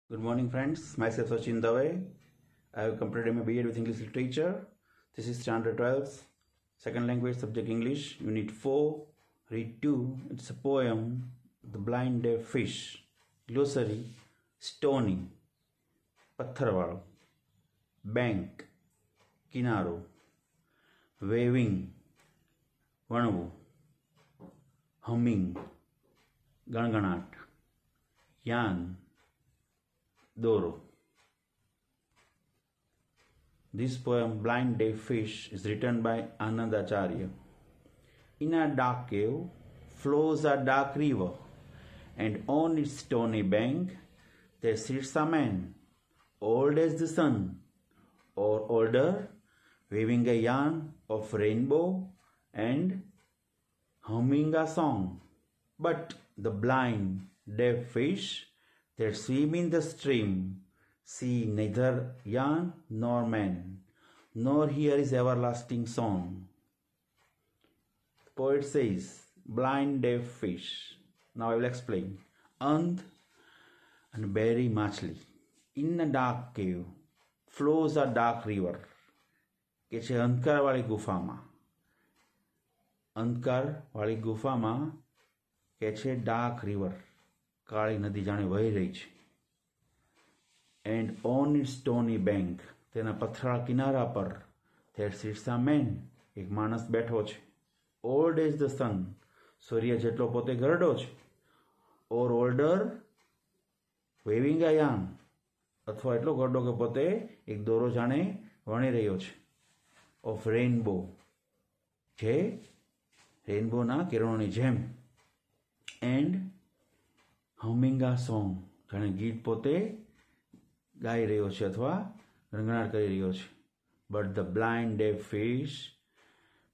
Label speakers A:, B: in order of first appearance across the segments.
A: Good morning, friends. Myself Sachin Dave. I have completed my BEd with English Literature. This is Standard 12, second language subject English, Unit 4, Read 2. It's a poem, The Blind Deaf Fish. Glossary, Stony, પથ્થરવાળો, bank, કિનારો, waving, વણવું, humming, ગણગણાટ, yarn, દોરો. This poem, Blind Deaf Fish, is written by Anand Acharya. In a dark cave flows a dark river, and on its stony bank there sits a man, old as the sun, or older, waving a yarn of rainbow and humming a song. But the blind, deaf fish that swim in the stream see neither yarn nor man, nor hear his everlasting song. The poet says, blind deaf fish. Now I will explain. અંધ and berry machli. In a dark cave flows a dark river. કે છે અંધકારવાળી ગુફામાં. અંધકારવાળી ગુફામાં કે છે dark river. કાળી નદી જાણે વહી રહી છે. And on its stony bank, તેના પથરાળા કિનારા પર, there sits a man, એક માણસ બેઠો છે. Old as the sun, સૂર્ય જેટલો પોતે ગરડો છે. Or older, waving a yarn, અથવા એટલો ગરડો કે પોતે એક દોરો જાણે વણી રહ્યો છે. Of rainbow, જે રેનબોના કિરણોની જેમ. And humming a song, જાણે ગીત પોતે ગાઈ રહ્યો છે અથવા ગણગણાટ કરી રહ્યો છે. But the blind deaf fish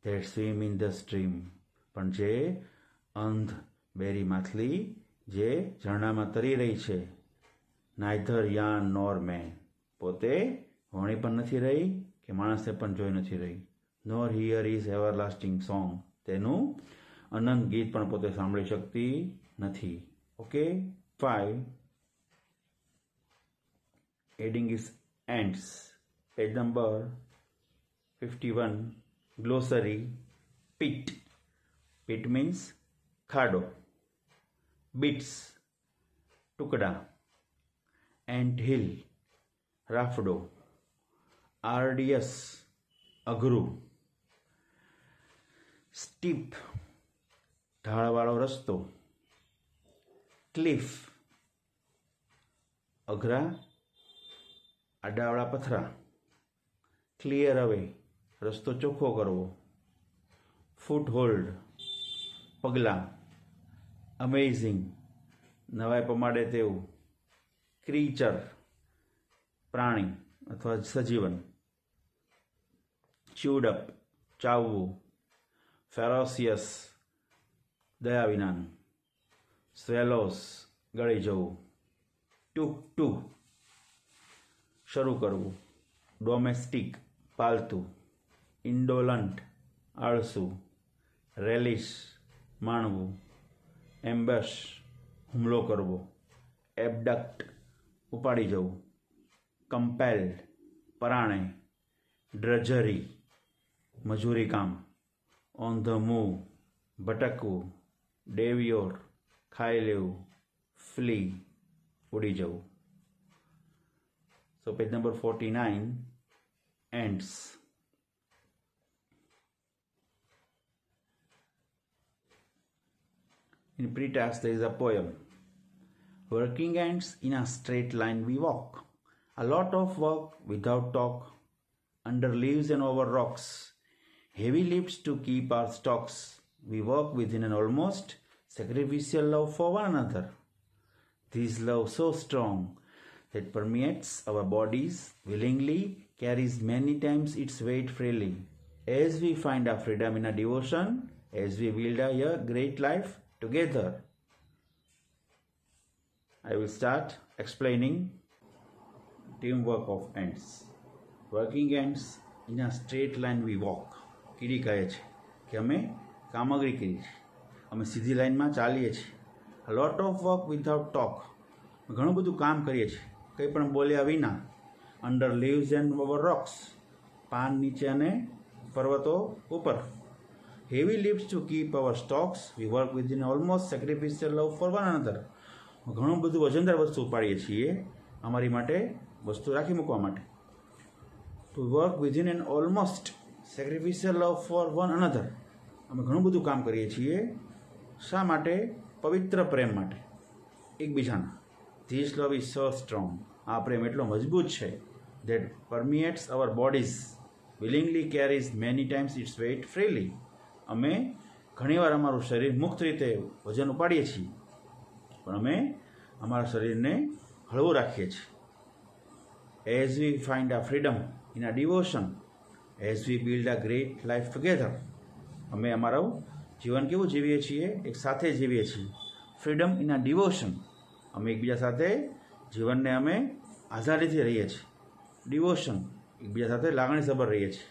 A: that swim in the stream, પણ જે અંધ બેરી માછલી જે ઝરણામાં તરી રહી છે. neither yarn nor man, પોતે વણી પણ નથી રહી કે માણસને પણ જોઈ નથી રહી. nor hear his everlasting song, તેનું અનંત ગીત પણ પોતે સાંભળી શકતી નથી. Okay, 5. Adding is ants. Page number 51. Glossary. Pit. Pit means khado. Bits, tukda. Ant hill, rafdo. Arduous, agru. Steep, ઢાળવાળો રસ્તો. ક્લિફ, અઘરા આડાવાળા પથરા. ક્લિયર અવે, રસ્તો ચોખ્ખો કરવો. ફૂટ હોલ્ડ, પગલાં. અમેઝિંગ, નવાઈ પમાડે તેવું. ક્રીચર, પ્રાણી અથવા સજીવન. ચ્યુડ અપ, ચાવવું. ફેરોસિયસ, દયા વિનાનું. સ્વેલોસ, ગળી જવું. ટૂક ટુ, શરૂ કરવું. ડોમેસ્ટિક, પાલતુ. ઇન્ડોલન્ટ, આળસુ. રેલિશ, માણવું. એમ્બશ, હુમલો કરવો. એબડક્ટ, ઉપાડી જવું. કમ્પેલ્ડ, પરાણે. ડ્રજરી, મજૂરી કામ. ઓન ધ મૂવ, ભટકવું. ડેવિયોર, ખાઈ લેવું. ફ્લી, ઉડી જવું. So page number 49, ants. In pretext there is a poem. Working ants in a straight line we walk. A lot of work without talk. Under leaves and over rocks. Heavy lifts to keep our stocks. We work within an almost sacrificial love for one another. This love so strong that permeates our bodies, willingly carries many times its weight freely. As we find our freedom in our devotion, as we build a great life together. I will start explaining teamwork of ants. Working ants in a straight line we walk. કીડી કહે છે કે અમે કામગીરી કરી છે, અમે સીધી લાઈનમાં ચાલીએ છીએ. A lot of work without talk. ઘણું બધું કામ કરીએ છીએ કંઈ પણ બોલ્યા વિના, under leaves and over rocks, પાન નીચે અને પર્વતો ઉપર, heavy lifts to keep our stocks, we work within almost sacrificial love for one another. ઘણું બધું વજનદાર વસ્તુ ઉપાડીએ છીએ અમારી માટે વસ્તુ રાખી મૂકવા માટે. To work within an almost sacrificial love for one another, અમે ઘણું બધું કામ કરીએ છીએ. શા માટે? પવિત્ર પ્રેમ માટે એકબીજાના. This love is so strong, આ પ્રેમ એટલો મજબૂત છે. That permeates our bodies, willingly carries many times its weight freely. અમે ઘણીવાર અમારું શરીર મુક્ત રીતે વજન ઉપાડીએ છીએ, પણ અમે અમારા શરીરને હળવું રાખીએ છીએ. એઝ વી ફાઇન્ડ આ ફ્રીડમ ઇન આ devotion, as V build a great life together. અમે અમારું જીવન કેવું જીવીએ છીએ? એક સાથે જીવીએ છીએ. ફ્રીડમ ઇન આ ડિવોશન, અમે એકબીજા સાથે જીવનને અમે આઝાદીથી રહીએ છીએ. ડિવોશન, એકબીજા સાથે લાગણીસભર રહીએ છીએ.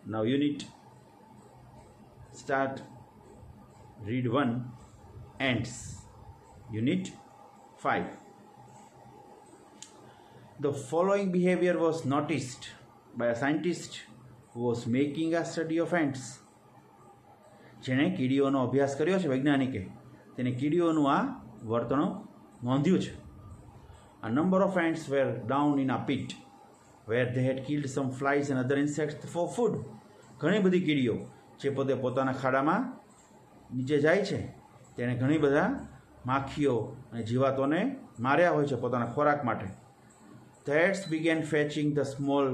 A: Now unit start. Read 1 ants. Unit 5. The following behavior was noticed by a scientist who was making a study of ants. જેણે કીડીઓનો અભ્યાસ કર્યો છે, વૈજ્ઞાનિકે તેને કીડીઓનું આ વર્તણૂક નોંધ્યું છે. A number of ants were down in a pit where they had killed some flies and other insects for food. ઘણી બધી કીડીઓ જે પોતે પોતાના ખાડામાં નીચે જાય છે, તેણે ઘણી બધા માખીઓ અને જીવાતોને માર્યા હોય છે પોતાના ખોરાક માટે. The ants began fetching the small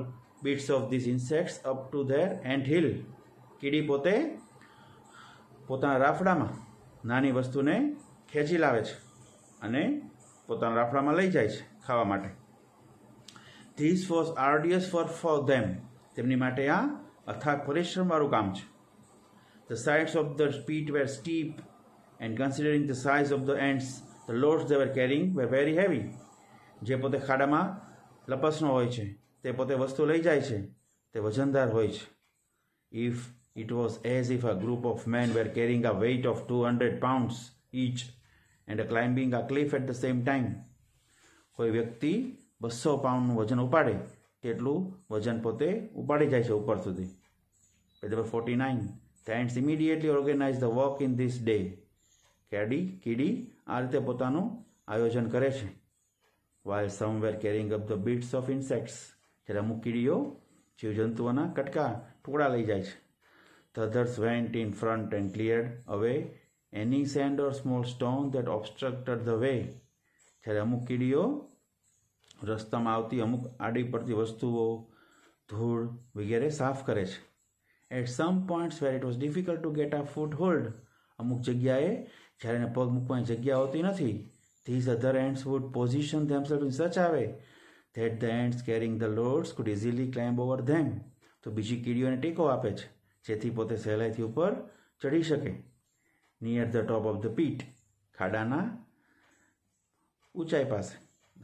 A: bits of these insects up to their ant hill. કીડી પોતે પોતાના રાફડામાં નાની વસ્તુને ખેંચી લાવે છે અને પોતાના રાફડામાં લઈ જાય છે ખાવા માટે. This was arduous work for them. તેમની માટે આ અથાગ પરિશ્રમવાળું કામ છે. The sides of the pit were steep, and considering the size of the ants, the loads they were carrying were very heavy. જે પોતે ખાડામાં લપસણો હોય છે, તે પોતે વસ્તુ લઈ જાય છે, તે વજનદાર હોય છે. If it was as if a group of men were carrying a weight of 200 pounds each and climbing a cliff at the same time. કોઈ વ્યક્તિ 200 પાઉન્ડનું વજન ઉપાડે તેટલું વજન પોતે ઉપાડી જાય છે ઉપર સુધી. Page number 49. The ants immediately organized the work in this day. કીડી આ રીતે પોતાનું આયોજન કરે છે. While some were carrying up the bits of insects, જ્યારે અમુક કીડીઓ જીવજંતુઓના કટકા ટુકડા લઈ જાય છે. The others went in front and cleared away any sand or small stone that obstructed the way. જ્યારે અમુક કીડીઓ રસ્તામાં આવતી અમુક આડી પડતી વસ્તુઓ, ધૂળ વગેરે સાફ કરે છે. At some points where it was difficult to get a foothold, અમુક જગ્યાએ જ્યારે એને પગ મૂકવાની જગ્યા હોતી નથી, these other ants would position themselves in such a way that the ants carrying the loads could easily climb over them. તો બીજી કીડીઓને ટેકો આપે છે જેથી પોતે સહેલાઈથી ઉપર ચડી શકે. Near the top of the pit, ખાડાના ઊંચાઈ પાસે.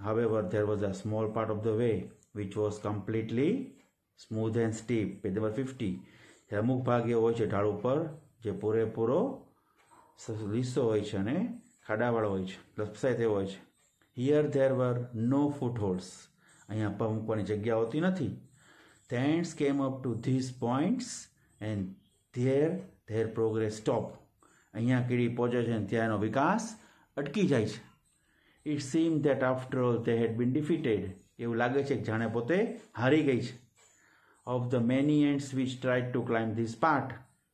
A: However, there was a small part of the way which was completely smooth and steep. Page number 50. અમુક ભાગ એવો હોય છે ઢાળ ઉપર જે પૂરેપૂરો લીસો હોય છે અને ખાડાવાળો હોય છે, લપસાય તેવો હોય છે. Here there were no footholds. અહીંયા પગ મૂકવાની જગ્યા હોતી નથી. The ants came up to these points and there their progress stopped. અહીંયા કીડી પહોંચે છે અને ત્યાંનો વિકાસ અટકી જાય છે. It seemed that after all they had been defeated. એવું લાગે છે કે જાણે પોતે હારી ગઈ છે. Of the many ants which tried to climb this part,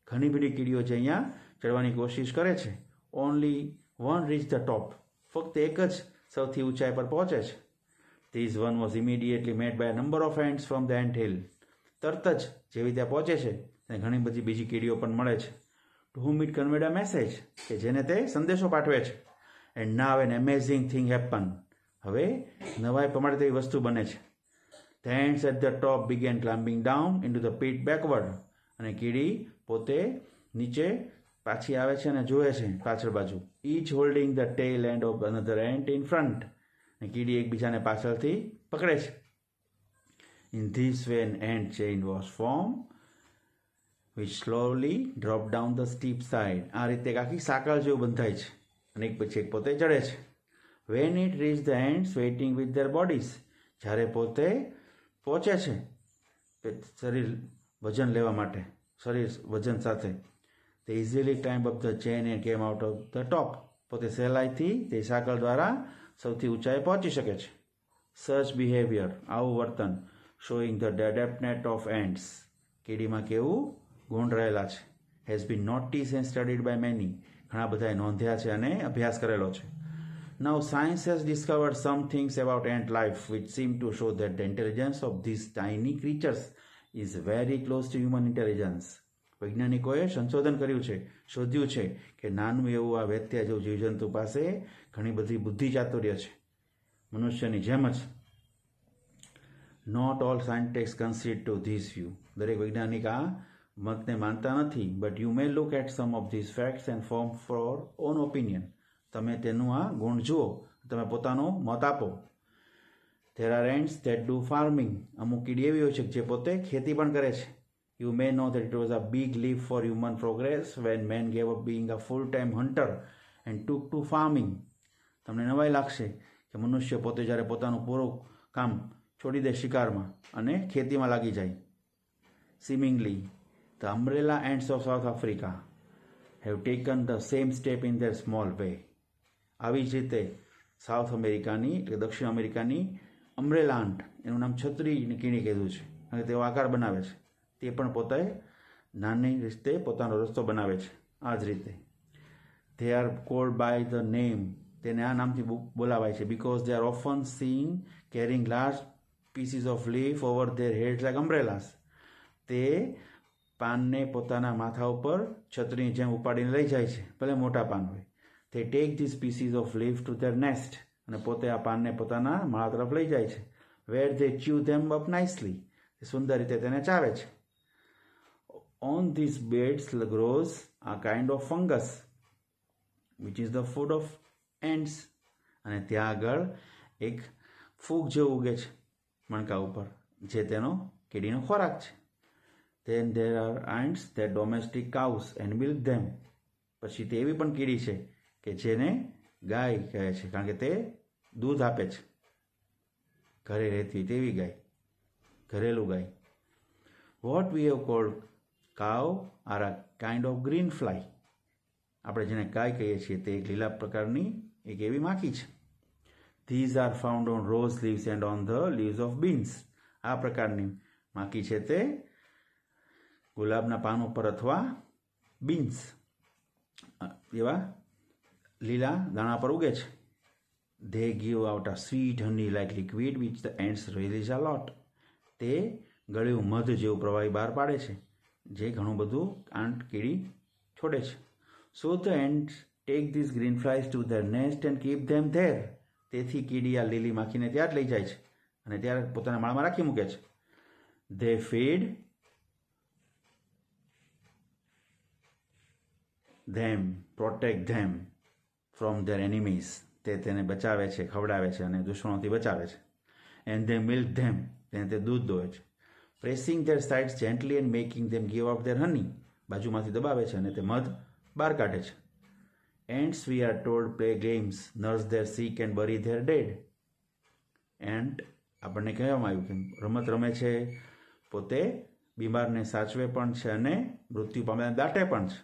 A: ઘણી બધી કીડીઓ જે અહીંયા ચડવાની કોશિશ કરે છે, only one reached the top. ફક્ત એક જ સૌથી ઊંચાઈ પર પહોંચે છે. This one was immediately met by a number of ants from the ant hill. તરત જ જેવી ત્યાં પહોંચે છે તેને ઘણી બધી બીજી કીડીઓ પણ મળે છે. To whom it conveyed a message, કે જેને તે સંદેશો પાઠવે છે. And now an amazing thing happened. હવે નવાઈ પમાડે તેવી વસ્તુ બને છે. The ants at the top began climbing down into the pit backward. અને કીડી પોતે નીચે પાછી આવે છે અને જોવે છે પાછળ બાજુ. Each holding the tail end of another ant in front. અને કીડી એકબીજાને પાછળથી પકડે છે. In this way an ant chain was formed which slowly dropped down the steep side. આ રીતે આખી સાંકળ જેવું બંધાય છે અને એક પછી એક પોતે ચડે છે. When it reach the ants waiting with their bodies, જ્યારે પોતે પહોંચે છે શરીર વજન લેવા માટે, શરીર વજન સાથે, તે easily climb up the chain and came out of the top, પોતે સહેલાઈથી તે સાંકળ દ્વારા સૌથી ઊંચાઈએ પહોંચી શકે છે. સચ બિહેવિયર, આવું વર્તન, showing the adeptness of ants, કીડીમાં કેવું ગુણ રહેલા છે, has been notice and studied by many, ઘણા બધાએ નોંધ્યા છે અને અભ્યાસ કરેલો છે. Now science has discovered some things about ant life which seem to show that the intelligence of these tiny creatures is very close to human intelligence. વૈજ્ઞાનિકોએ સંશોધન કર્યું છે, શોધ્યું છે કે નાનું એવું આ વૈત્યા જેવું જીવજંતુ પાસે ઘણી બધી બુદ્ધિ ચાતુર્ય છે, મનુષ્યની જેમ જ. Not all scientists concede to this view. દરેક વૈજ્ઞાનિક આ મતને માનતા નથી. But you may look at some of these facts and form your own opinion. તમે તેનું આ ગુણ જુઓ, તમે પોતાનો મત આપો. There are ants that do farming. અમુક કીડી એવી હોય છે જે પોતે ખેતી પણ કરે છે. You may know that it was a big leap for human progress when man gave up being a full-time hunter and took to farming. તમને નવાઈ લાગશે કે મનુષ્ય પોતે જ્યારે પોતાનું પૂરું કામ છોડી દે શિકારમાં અને ખેતીમાં લાગી જાય. Seemingly, the umbrella ants of South Africa have taken the same step in their small way. આવી જ રીતે સાઉથ અમેરિકાની એટલે દક્ષિણ અમેરિકાની અમ્બ્રેલા આંટ, એનું નામ છત્રીની કીડી કીધું છે, અને તેઓ આકાર બનાવે છે, તે પણ પોતે નાની રીતે પોતાનો રસ્તો બનાવે છે. આ જ રીતે they are called by the name, તેને આ નામથી બોલાવાય છે, because they are often seen carrying large pieces of leaf over their heads like umbrellas. તે પાનને પોતાના માથા ઉપર છત્રીની જેમ ઉપાડીને લઈ જાય છે, ભલે મોટા પાન હોય. They take these pieces of leaf to their nest, અને પોતે આ પાનને પોતાના માળા તરફ લઈ જાય છે, where they chew them up nicely, સુંદર રીતે તેને ચાવે છે. On these beds grows a kind of fungus which is the food of ants, અને ત્યાં આગળ એક ફૂગ જેવું ઉગે છે મણકા ઉપર, જે તેનો કીડીનો ખોરાક છે. Then there are ants that domestic cows and milk them. પછી તે એવી પણ કીડી છે કે જેને ગાય કહે છે, કારણ કે તે દૂધ આપે છે, ઘરે રહેતી તેવી ગાય, ઘરેલું ગાય. What we have called cow are a kind of green fly. આપણે જેને ગાય કહીએ છીએ તે એક લીલા પ્રકારની એક એવી માખી છે. These are found on rose leaves and on the leaves of beans. આ પ્રકારની માખી છે તે ગુલાબના પાન ઉપર અથવા બીન્સ એવા લીલા દાણા પર ઉગે છે. They give out a sweet honey like liquid which the ants release a lot. તે ગળ્યું મધ જેવું પ્રવાહી બહાર પાડે છે, જે ઘણું બધું આંટ કીડી છોડે છે. So the ants take these green flies to their nest and keep them there. તેથી કીડી આ લીલી માખીને ત્યાં જ લઈ જાય છે અને ત્યાં પોતાના માળામાં રાખી મૂકે છે. They feed them, protect them from their enemies. તે તેને બચાવે છે, ખવડાવે છે અને દુશ્મનોથી બચાવે છે. And they milk them, તેને તે દૂધ દોહે છે. Pressing their sides gently and making them give out their honey. બાજુમાંથી દબાવે છે અને તે મધ બહાર કાઢે છે. Ants, we are told, play games, nurse their sick and bury their dead. Ant આપણને કહેવામાં આવ્યું કે રમત રમે છે, પોતે બીમારને સાચવે પણ છે અને મૃત્યુ પામેલા દાટે પણ છે.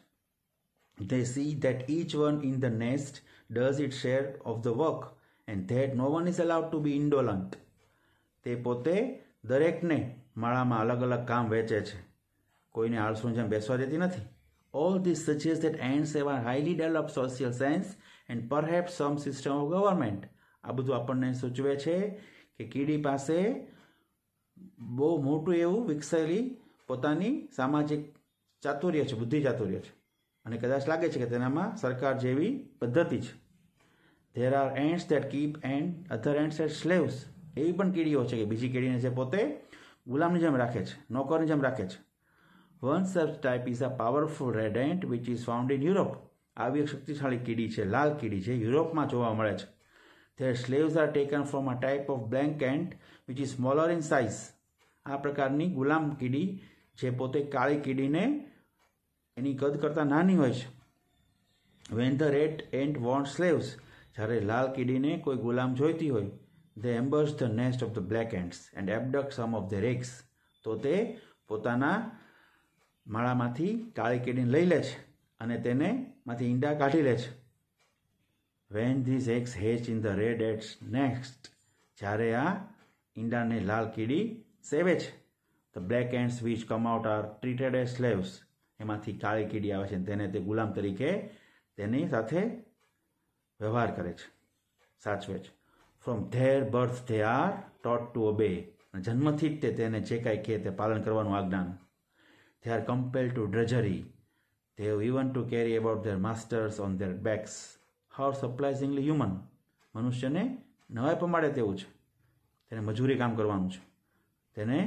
A: They see that each one in the nest does its share of the work and that no one is allowed to be indolent. તે પોતે દરેકને માળામાં અલગ અલગ કામ વહેંચે છે, કોઈને આળસું જેમ બેસવા દેતી નથી. All this suggests that ants have a highly developed social sense and perhaps some system of government. આ બધું આપણને સૂચવે છે કે કીડી પાસે બહુ મોટું એવું વિકસાયેલી પોતાની સામાજિક ચાતુર્ય છે, બુદ્ધિ ચાતુર્ય છે, અને કદાચ લાગે છે કે તેનામાં સરકાર જેવી પદ્ધતિ છે. There are ants that keep and other ants as slaves. એવી પણ કીડીઓ છે કે બીજી કીડીને જે પોતે ગુલામની જેમ રાખે છે, નોકરની જેમ રાખે છે. One such type is a powerful red ant which is found in Europe. આવી એક શક્તિશાળી કીડી છે, લાલ કીડી છે, યુરોપમાં જોવા મળે છે. Their slaves are taken from a type of black ant which is smaller in size. આ પ્રકારની ગુલામ કીડી જે પોતે કાળી કીડીને એની કદ કરતાં નાની હોય છે. When the red ant wants slaves, જ્યારે લાલ કીડીને કોઈ ગુલામ જોઈતી હોય, they ambush the nest of the black ants and abduct some of their eggs. તો તે પોતાના માળામાંથી કાળી કીડીને લઈ લે છે અને તેને માંથી ઈંડા કાઢી લે છે. When these eggs hatch in the red ants nest, જ્યારે આ ઈંડાને લાલ કીડી સેવે છે, the black ants which come out are treated as slaves. એમાંથી કાળી કીડી આવે છે તેને તે ગુલામ તરીકે તેની સાથે વ્યવહાર કરે છે, સાચવે છે. From their birth they are taught to obey. જન્મથી જ તેને જે કાંઈ કહે તે પાલન કરવાનું આજ્ઞાન. They are compelled to drudgery. They have even to carry about their masters on their backs. How surprisingly human. મનુષ્યને નવાઈ પમાડે તેવું છે. તેને મજૂરી કામ કરવાનું છે. તેને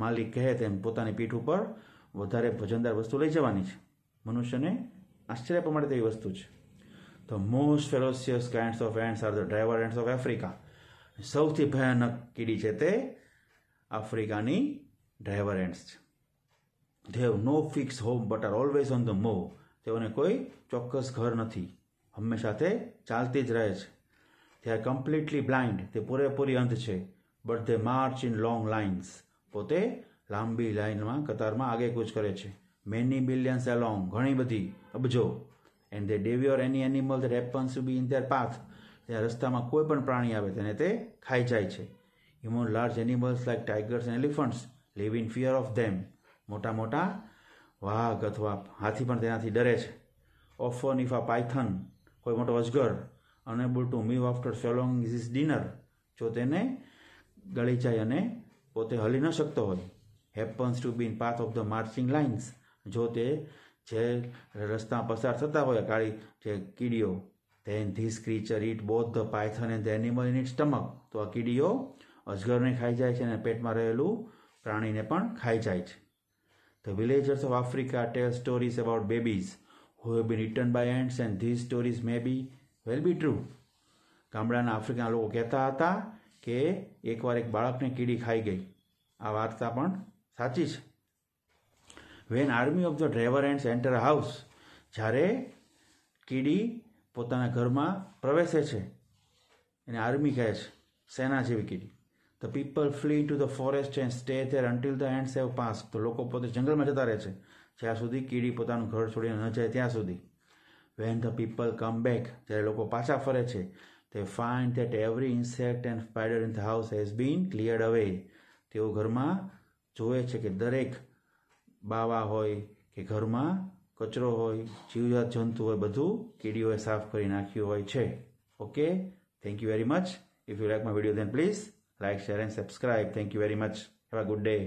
A: માલિક કહે તેમ પોતાની પીઠ ઉપર વધારે વજનદાર વસ્તુ લઈ જવાની છે. મનુષ્યને આશ્ચર્ય પમાડે તેવી વસ્તુ છે. The most ferocious kinds of ants are the driver ants of Africa. સૌથી ભયાનક કીડી છે તે આફ્રિકાની ડ્રાઈવર એન્ટ્સ છે. They have no fixed home but are always on the move. તેઓને કોઈ ચોક્કસ ઘર નથી, હંમેશા તે ચાલતી જ રહે છે. They are completely blind. તે પૂરેપૂરી અંધ છે. But they march in long lines. પોતે લાંબી લાઇનમાં કતારમાં આગેકૂચ કરે છે. Many millions along. ઘણી બધી અબજો. And they devour any animal that happens to be in their path. ત્યાં રસ્તામાં કોઈ પણ પ્રાણી આવે તેને તે ખાઈ જાય છે. Even large animals like tigers and elephants live in fear of them. મોટા મોટા વાઘ અથવા હાથી પણ તેનાથી ડરે છે. Often if a python, કોઈ મોટો અજગર, unable to move after swallowing his dinner, જો તેને ગળી જાય અને પોતે હલી ન શકતો હોય, happens to be in path of the marching lines, જો તે જે રસ્તામાં પસાર થતા હોય કાળી જે કીડીઓ, then this creature eat both the python and the animal in its stomach. તો આ કીડીઓ અજગરને ખાઈ જાય છે અને પેટમાં રહેલું પ્રાણીને પણ ખાઈ જાય છે. The villagers of Africa tell stories about babies who have been eaten by ants, and these stories may well be true. ગામડાના આફ્રિકાના લોકો કહેતા હતા કે એકવાર એક બાળકને કીડી ખાઈ ગઈ. આ વાર્તા પણ સાચી છે. When army of the driver ants enter a house, જ્યારે કીડી પોતાના ઘરમાં પ્રવેશે છે એને આર્મી કહે છે, સેના જેવી કીડી. The people flee into the forest and stay there until the ants have passed. તો લોકો પોતે જંગલમાં જતા રહે છે જ્યાં સુધી કીડી પોતાનું ઘર છોડીને ન જાય ત્યાં સુધી. When the people come back, જ્યારે લોકો પાછા ફરે છે, they find that every insect and spider in the house has been cleared away. તેઓ ઘરમાં જોવે છે કે દરેક બાવા હોય કે ઘરમાં કચરો હોય, જીવજાત જંતુ હોય, બધું કીડીઓએ સાફ કરી નાખ્યું હોય છે. Okay, thank you very much. If you like my video, then please like, share and subscribe. Thank you very much. Have a good day.